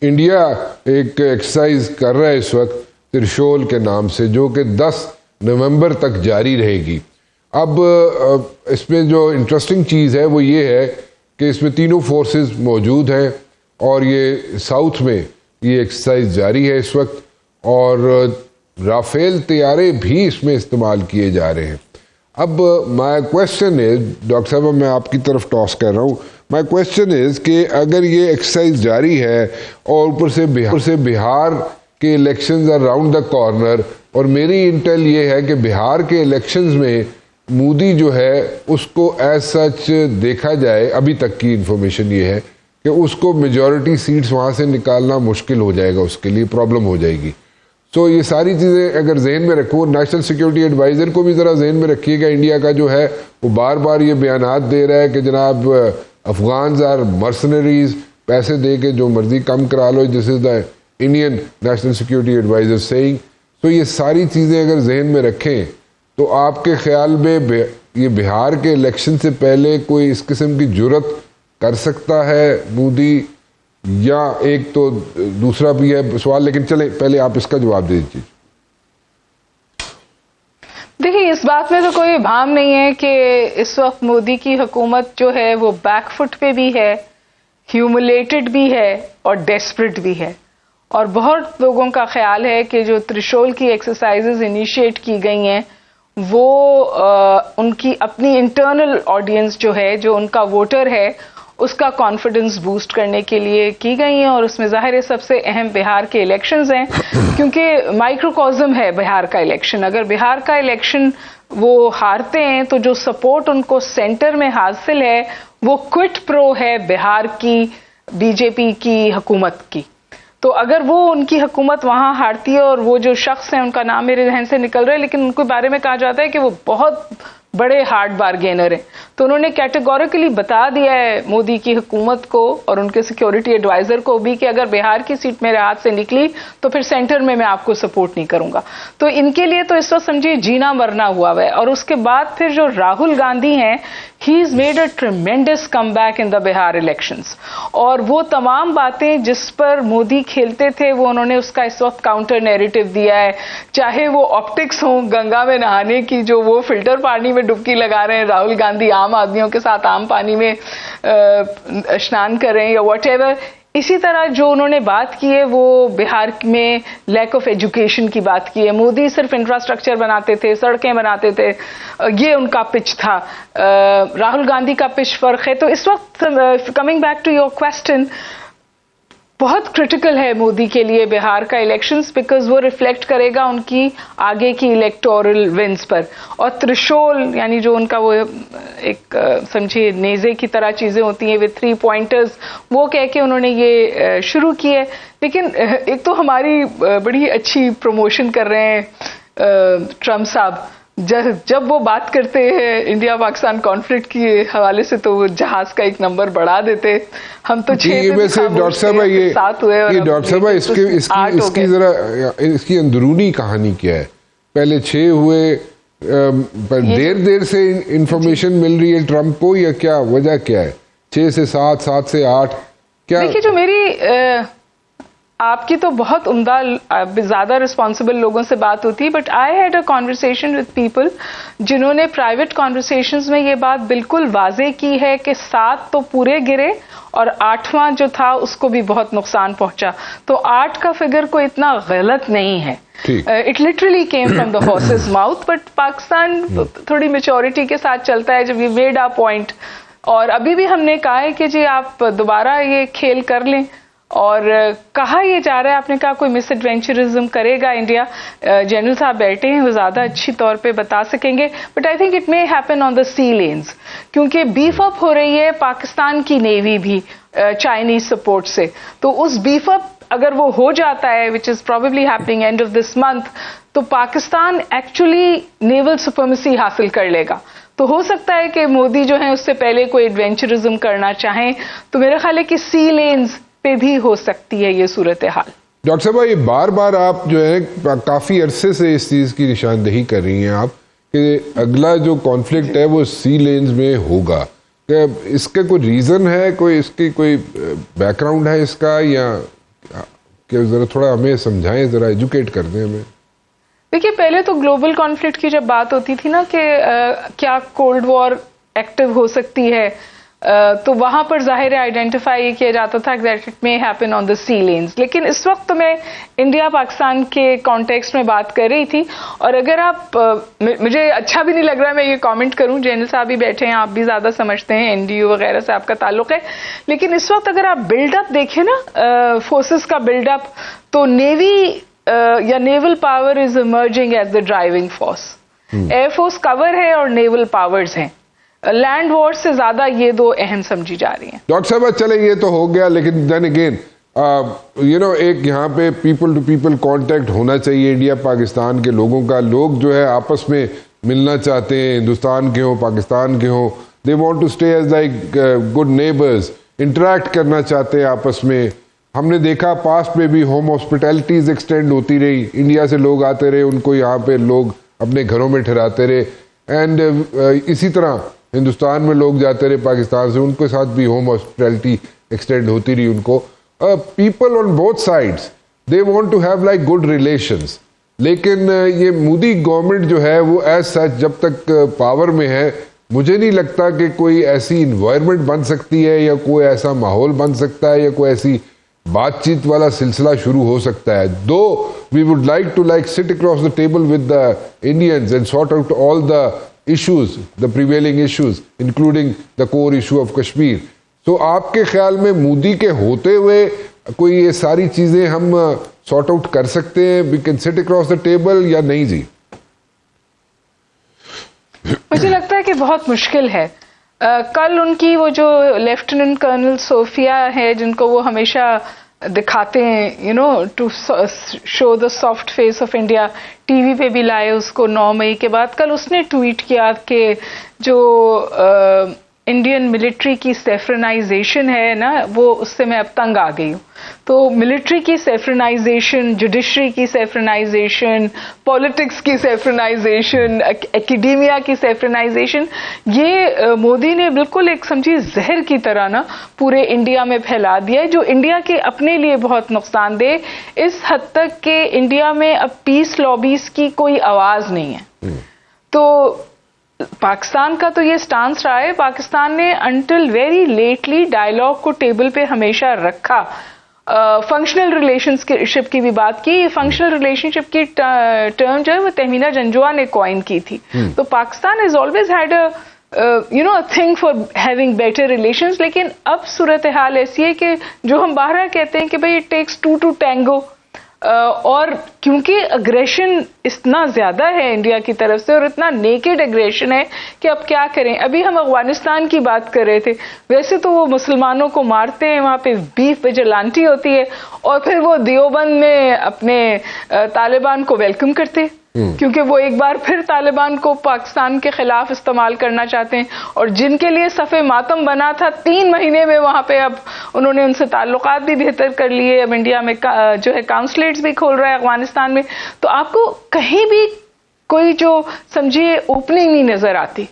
India एक exercise कर रहा है इस वक्त त्रिशूल के नाम से, जो कि 10 नवंबर तक जारी रहेगी। अब इसमें जो इंटरेस्टिंग चीज़ है वो ये है कि इसमें तीनों फोर्सेस मौजूद हैं और ये साउथ में ये एक्सरसाइज जारी है इस वक्त, और राफेल तैयारे भी इसमें इस्तेमाल किए जा रहे हैं। अब माय क्वेश्चन इज, डॉक्टर साहब मैं आपकी तरफ टॉस कर रहा हूँ, माय क्वेश्चन इज कि अगर ये एक्सरसाइज जारी है और ऊपर से बिहार के elections are round the corner, और मेरी इंटेल ये है कि बिहार के इलेक्शंस में मोदी जो है उसको एज सच देखा जाए, अभी तक की इंफॉर्मेशन ये है कि उसको मेजॉरिटी सीट्स वहाँ से निकालना मुश्किल हो जाएगा, उसके लिए प्रॉब्लम हो जाएगी। तो ये सारी चीज़ें अगर जहन में रखो, नेशनल सिक्योरिटी एडवाइज़र को भी ज़रा जहन में रखिएगा, इंडिया का जो है वो बार बार ये बयानात दे रहा है कि जनाब अफगान्स आर मर्सनरीज, पैसे दे के जो मर्जी कम करा लो, this is the Indian national security adviser saying. तो ये सारी चीज़ें अगर जहन में रखें तो आपके ख्याल में ये बिहार के इलेक्शन से पहले कोई इस किस्म की जुर्रत कर सकता है मोदी, या एक तो दूसरा भी है सवाल, लेकिन चले पहले आप इसका जवाब दे दीजिए। देखिए, इस बात में तो कोई भाम नहीं है कि इस वक्त मोदी की हुकूमत जो है वो बैकफुट पे भी है, ह्यूमिलेटेड भी है और डेस्परेट भी है। और बहुत लोगों का ख्याल है कि जो त्रिशूल की एक्सरसाइजेज इनिशिएट की गई हैं वो उनकी अपनी इंटरनल ऑडियंस जो है, जो उनका वोटर है, उसका कॉन्फिडेंस बूस्ट करने के लिए की गई हैं। और उसमें जाहिर है सबसे अहम बिहार के इलेक्शंस हैं, क्योंकि माइक्रोकॉज्म है बिहार का इलेक्शन। अगर बिहार का इलेक्शन वो हारते हैं तो जो सपोर्ट उनको सेंटर में हासिल है वो क्विट प्रो है बिहार की बीजेपी की हुकूमत की। तो अगर वो उनकी हुकूमत वहां हारती है, और वो जो शख्स हैं उनका नाम मेरे जहन से निकल रहा है, लेकिन उनके बारे में कहा जाता है कि वो बहुत बड़े हार्ड बार्गेनर हैं, तो उन्होंने कैटेगोरिकली बता दिया है मोदी की हुकूमत को और उनके सिक्योरिटी एडवाइजर को भी कि अगर बिहार की सीट मेरे हाथ से निकली तो फिर सेंटर में मैं आपको सपोर्ट नहीं करूंगा। तो इनके लिए तो इस वक्त समझिए जीना मरना हुआ है। और उसके बाद फिर जो राहुल गांधी हैं, he is made a tremendous comeback in the Bihar elections, और वो तमाम बातें जिस पर मोदी खेलते थे वो उन्होंने उसका इस वक्त काउंटर नैरेटिव दिया है। चाहे वो ऑप्टिक्स हो गंगा में नहाने की, जो वो फिल्टर पानी में डुबकी लगा रहे हैं राहुल गांधी, आम आदमियों के साथ आम पानी में स्नान कर रहे हैं, या व्हाटएवर। इसी तरह जो उन्होंने बात की है वो बिहार में लैक ऑफ एजुकेशन की बात की है। मोदी सिर्फ इंफ्रास्ट्रक्चर बनाते थे, सड़कें बनाते थे, ये उनका पिच था। राहुल गांधी का पिच फर्क है। तो इस वक्त coming back to your question, बहुत क्रिटिकल है मोदी के लिए बिहार का इलेक्शंस, बिकॉज वो रिफ्लेक्ट करेगा उनकी आगे की इलेक्टोरल विंस पर। और त्रिशूल यानी जो उनका वो एक समझिए नेजे की तरह चीजें होती हैं विद 3 पॉइंटर्स, वो कह के उन्होंने ये शुरू की है। लेकिन एक तो हमारी बड़ी अच्छी प्रमोशन कर रहे हैं ट्रम्प साहब, जब वो बात करते हैं इंडिया पाकिस्तान कॉन्फ्लिक्ट के हवाले से तो वो जहाज का एक नंबर बढ़ा देते। हम तो 6 डॉक्टर साहब ये डॉक्टर साहब इसकी जरा इसकी अंदरूनी कहानी क्या है? पहले 6 हुए, पर देर से इंफॉर्मेशन मिल रही है ट्रम्प को, या क्या वजह क्या है? 6 से 7, 7 से 8 क्या? देखिए, जो मेरी आपकी तो बहुत उम्दा ज्यादा रिस्पॉन्सिबल लोगों से बात होती है, but I had a conversation with people जिन्होंने प्राइवेट कॉन्वर्सेशंस में ये बात बिल्कुल वाजे की है कि 7 तो पूरे गिरे और 8वां जो था उसको भी बहुत नुकसान पहुंचा। तो 8 का फिगर कोई इतना गलत नहीं है। It literally came from the horses mouth, but Pakistan थोड़ी मेच्योरिटी के साथ चलता है। जब वी मेड आ पॉइंट, और अभी भी हमने कहा है कि जी आप दोबारा ये खेल कर लें, और कहा ये जा रहा है, आपने कहा कोई मिस एडवेंचरिज्म करेगा इंडिया, जनरल साहब बैठे हैं वो ज्यादा अच्छी तौर पे बता सकेंगे, but I think it may happen on the sea lanes, क्योंकि बीफ अप हो रही है पाकिस्तान की नेवी भी चाइनीज सपोर्ट से। तो उस बीफ अप अगर वो हो जाता है, which is probably happening end of this month, तो पाकिस्तान एक्चुअली नेवल सुपरमेसी हासिल कर लेगा। तो हो सकता है कि मोदी जो है उससे पहले कोई एडवेंचरिज्म करना चाहें, तो मेरा ख्याल है कि सी लेन्स पे भी हो सकती है ये सूरत हाल। डॉक्टर साहब, ये बार बार आप जो है काफी अरसे से इस चीज की निशानदेही कर रही हैं आप कि अगला जो कॉन्फ्लिक्ट है वो सी लेन्स में होगा। क्या इसका कोई रीजन है, कोई इसकी कोई बैकग्राउंड है इसका, या कि जरा थोड़ा हमें समझाएं, जरा एजुकेट कर दें हमें। देखिए, पहले तो ग्लोबल कॉन्फ्लिक्ट की जब बात होती थी ना कि क्या कोल्ड वॉर एक्टिव हो सकती है, तो वहां पर जाहिर है आइडेंटिफाई किया जाता था that it may happen on the sea lanes. लेकिन इस वक्त तो मैं इंडिया पाकिस्तान के कॉन्टेक्स्ट में बात कर रही थी। और अगर आप मुझे अच्छा भी नहीं लग रहा है मैं ये कमेंट करूं, जनरल साहब भी बैठे हैं, आप भी ज्यादा समझते हैं, एनडीयू वगैरह से आपका ताल्लुक है, लेकिन इस वक्त अगर आप बिल्डअप देखें ना, फोर्सेस का बिल्डअप, तो नेवी या naval power is emerging as the driving force. Airforce cover है और नेवल पावर्स हैं। लैंड वॉर से ज्यादा ये दो अहम समझी जा रही हैं। डॉक्टर साहब चले, ये तो हो गया, लेकिन देन अगेन एक यहाँ पे पीपल टू पीपल कांटेक्ट होना चाहिए इंडिया पाकिस्तान के लोगों का। लोग जो है आपस में मिलना चाहते हैं, हिंदुस्तान के हो पाकिस्तान के हो, they want to stay as like good neighbours, interact करना चाहते हैं आपस में। हमने देखा पास्ट में भी होम हॉस्पिटैलिटीज एक्सटेंड होती रही, इंडिया से लोग आते रहे, उनको यहाँ पे लोग अपने घरों में ठहराते रहे, एंड इसी तरह हिंदुस्तान में लोग जाते रहे पाकिस्तान से, उनके साथ भी होम हॉस्पिटैलिटी एक्सटेंड होती रही उनको। People on both sides they want to have like good relations. लेकिन ये मोदी गवर्नमेंट जो है वो एज सच जब तक पावर में है, मुझे नहीं लगता कि कोई ऐसी इन्वायरमेंट बन सकती है या कोई ऐसा माहौल बन सकता है या कोई ऐसी बातचीत वाला सिलसिला शुरू हो सकता है। Though we would like to sit across the table with the Indians and sort out all the issues, the prevailing issues, including the core issue of Kashmir. So आपके ख्याल में मोदी के होते हुए कोई ये सारी चीजें हम सॉर्ट आउट कर सकते हैं, we can sit across the table, या नहीं जी? मुझे लगता है कि बहुत मुश्किल है। कल उनकी वो जो लेफ्टिनेंट कर्नल सोफिया है, जिनको वो हमेशा दिखाते हैं, to show the soft face of India, TV पे भी लाए उसको 9 मई के बाद। कल उसने ट्वीट किया कि जो इंडियन मिलिट्री की सेफ्रनाइजेशन है ना, वो उससे मैं अब तंग आ गई हूँ। तो मिलिट्री की सेफ्रनाइजेशन, जुडिशरी की सेफ्रनाइजेशन, पॉलिटिक्स की सेफ्रनाइजेशन, एकेडेमिया की सेफ्रनाइजेशन, ये मोदी ने बिल्कुल एक समझिए जहर की तरह ना पूरे इंडिया में फैला दिया है, जो इंडिया के अपने लिए बहुत नुकसानदेह। इस हद तक कि इंडिया में अब पीस लॉबीज की कोई आवाज नहीं है। तो पाकिस्तान का तो ये स्टांस रहा है, पाकिस्तान ने अंटिल वेरी लेटली डायलॉग को टेबल पे हमेशा रखा। फंक्शनल रिलेशनशिप की भी बात की। फंक्शनल रिलेशनशिप की टर्म जो है वो तहमीना जंजुआ ने कॉइन की थी। तो Pakistan is always had a thing for having better relations. लेकिन अब सूरत हाल ऐसी है कि जो हम बाहर कहते हैं कि भाई इट टेक्स 2 to tango, और क्योंकि अग्रेशन इतना ज्यादा है इंडिया की तरफ से और इतना नेकेड अग्रेशन है कि अब क्या करें। अभी हम अफगानिस्तान की बात कर रहे थे, वैसे तो वो मुसलमानों को मारते हैं, वहां पे बीफ विजिलेंटी होती है, और फिर वो दियोबंद में अपने तालिबान को वेलकम करते, क्योंकि वो एक बार फिर तालिबान को पाकिस्तान के खिलाफ इस्तेमाल करना चाहते हैं। और जिनके लिए सफ़े मातम बना था 3 महीने में, वहां पे अब उन्होंने उनसे ताल्लुकात भी बेहतर कर लिए। अब इंडिया में जो है काउंसलेट्स भी खोल रहा है अफगानिस्तान में। तो आपको कहीं भी कोई जो समझिए ओपनिंग नहीं नजर आती।